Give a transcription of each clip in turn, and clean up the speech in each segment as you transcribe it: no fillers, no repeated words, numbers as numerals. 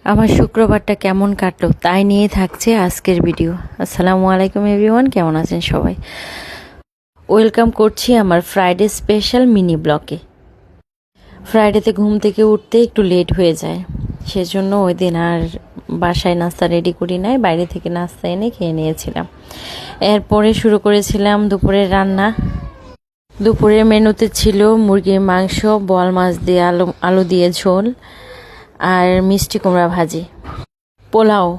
আমার শুক্রবারটা কেমন কাটলো তাই নিয়ে থাকছে আজকের ভিডিও। আসসালামু আলাইকুম এভরিওয়ান, কেমন আছেন সবাই? ওয়েলকাম করছি আমার ফ্রাইডে স্পেশাল মিনি ব্লকে। ফ্রাইডেতে ঘুম থেকে উঠতে একটু লেট হয়ে যায়, সেজন্য ওই দিন আর বাসায় নাস্তা রেডি করি নাই, বাইরে থেকে নাস্তা এনে খেয়ে নিয়েছিলাম। এরপরে শুরু করেছিলাম দুপুরের রান্না। দুপুরের মেনুতে ছিল মুরগির মাংস, বোয়াল মাছ দিয়ে আলু দিয়ে ঝোল আর মিষ্টি কুমড়া ভাজি, পোলাও।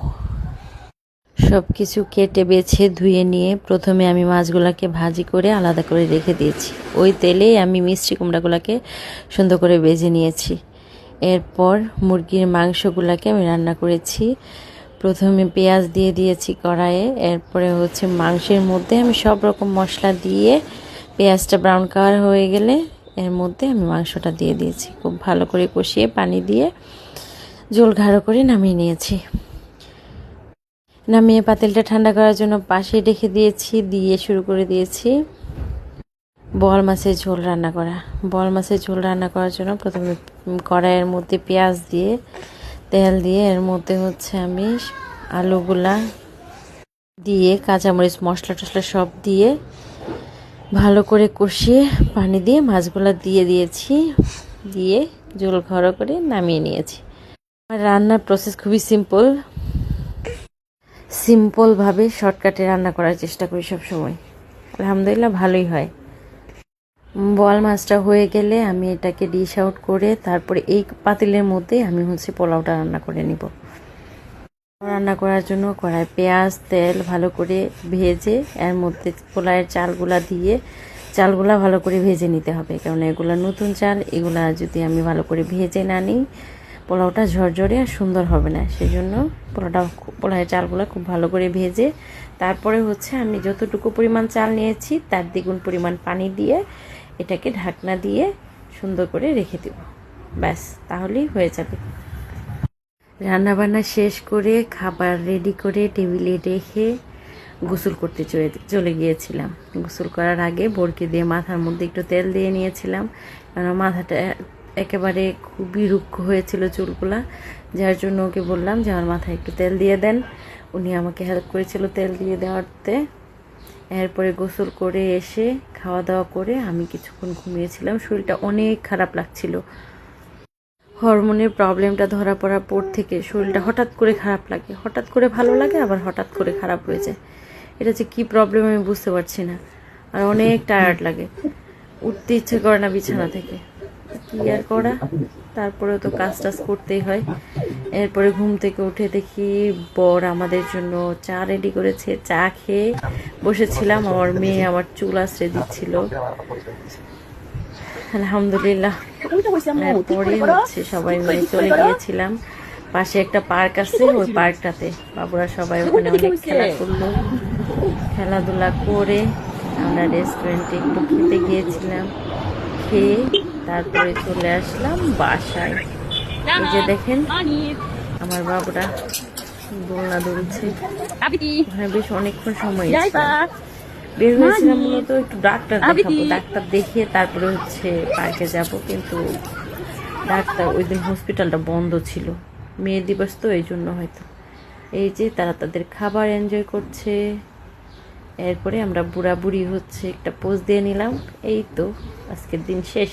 সব কিছু কেটে বেছে ধুয়ে নিয়ে প্রথমে আমি মাছগুলোকে ভাজি করে আলাদা করে রেখে দিয়েছি। ওই তেলেই আমি মিষ্টি কুমড়াগুলোকে সুন্দর করে ভেজে নিয়েছি। এরপর মুরগির মাংসগুলোকে আমি রান্না করেছি। প্রথমে পেঁয়াজ দিয়ে দিয়েছি কড়াইয়ে, এরপরে মাংসের মধ্যে আমি সব রকম মশলা দিয়ে পেঁয়াজটা ব্রাউন কালার হয়ে গেলে এর মধ্যে আমি মাংসটা দিয়ে দিয়েছি। খুব ভালো করে কষিয়ে পানি দিয়ে ঝোল গাঢ় করে নামিয়ে নিয়েছি। নামিয়ে পাতিলটা ঠান্ডা করার জন্য পাশে রেখে দিয়েছি, দিয়ে শুরু করে দিয়েছি বোয়াল মাছের ঝোল রান্না করা। বোয়াল মাছের ঝোল রান্না করার জন্য প্রথমে কড়াইয়ের মধ্যে পেঁয়াজ দিয়ে তেল দিয়ে এর মধ্যে আমি আলুগুলা দিয়ে কাঁচামরিচ মশলা টশলা সব দিয়ে ভালো করে কষিয়ে পানি দিয়ে মাছগুলা দিয়ে দিয়েছি, দিয়ে ঝোল ঘন করে নামিয়ে নিয়েছি। আমার রান্নার প্রসেস খুবই সিম্পলভাবে শর্টকাটে রান্না করার চেষ্টা করি সব সময়। আলহামদুলিল্লাহ ভালোই হয়। বোয়াল মাছটা হয়ে গেলে আমি এটাকে ডিশ আউট করে তারপরে এই পাতিলের মধ্যে আমি পোলাওটা রান্না করে নিব। রান্না করার জন্য কড়াই পেঁয়াজ তেল ভালো করে ভেজে এর মধ্যে পোলাওয়ের চালগুলা ভালো করে ভেজে নিতে হবে, কারণ এগুলা নতুন চাল, এগুলা যদি আমি ভালো করে ভেজে না নিই পোলাওটা ঝরঝরে আর সুন্দর হবে না। সেজন্য পোলাওয়ের চালগুলো খুব ভালো করে ভেজে তারপরে আমি যতটুকু পরিমাণ চাল নিয়েছি তার দ্বিগুণ পরিমাণ পানি দিয়ে এটাকে ঢাকনা দিয়ে সুন্দর করে রেখে দেব। ব্যাস, তাহলেই হয়ে যাবে। রান্নাবান্না শেষ করে খাবার রেডি করে টেবিলে রেখে গোসল করতে চলে গিয়েছিলাম। গোসল করার আগে বোরকে দিয়ে মাথার মধ্যে একটু তেল দিয়ে নিয়েছিলাম, কারণ মাথাটা একেবারে খুবই রুক্ষ হয়েছিল চুলগুলা, যার জন্য ওকে বললাম যে আমার মাথায় একটু তেল দিয়ে দেন। উনি আমাকে হেল্প করেছিল তেল দিয়ে দেওয়াতে। এরপরে গোসল করে এসে খাওয়া দাওয়া করে আমি কিছুক্ষণ ঘুমিয়েছিলাম। শরীরটা অনেক খারাপ লাগছিল। হরমোনের প্রবলেমটা ধরা পড়ার পর থেকে শরীরটা হঠাৎ করে খারাপ লাগে, হঠাৎ করে ভালো লাগে, আবার হঠাৎ করে খারাপ হয়ে যায়। এটা যে কী প্রবলেম আমি বুঝতে পারছি না। আর অনেক টায়ার্ড লাগে, উঠতে ইচ্ছে করে না বিছানা থেকে। কি আর করা, তারপরেও তো কাজ টাজ করতেই হয়। এরপরে ঘুম থেকে উঠে দেখি বর আমাদের জন্য চা রেডি করেছে। চা খেয়ে বসেছিলাম, আমার মেয়ে আমার চুল আঁচড়ে দিচ্ছিল। আলহামদুলিল্লাহ। এরপরে সবাই মিলে চলে গিয়েছিলাম পাশে একটা পার্ক আছে, ওই পার্কটাতে বাবুরা সবাই ওখানে অনেক খেলা করলো। খেলাধুলা করে আমরা রেস্টুরেন্টে একটু খেতে গিয়েছিলাম, খেয়ে তারপরে চলে আসলাম বাসায়। এই যে দেখেন আমার বাবুরা দোলনা দুলছে। ওখানে বেশ অনেকক্ষণ সময় বের হয়েছিলাম, মূলত একটু ডাক্তার দেখাবো। ডাক্তার দেখিয়ে তারপরে পার্কে যাব, কিন্তু ডাক্তার ওই দিন হসপিটালটা বন্ধ ছিল, মেয়ে দিবস তো, এই জন্য হয়তো। এই যে তারা তাদের খাবার এনজয় করছে। এরপরে আমরা বুড়া বুড়ি একটা পোজ দিয়ে নিলাম। এই তো আজকের দিন শেষ।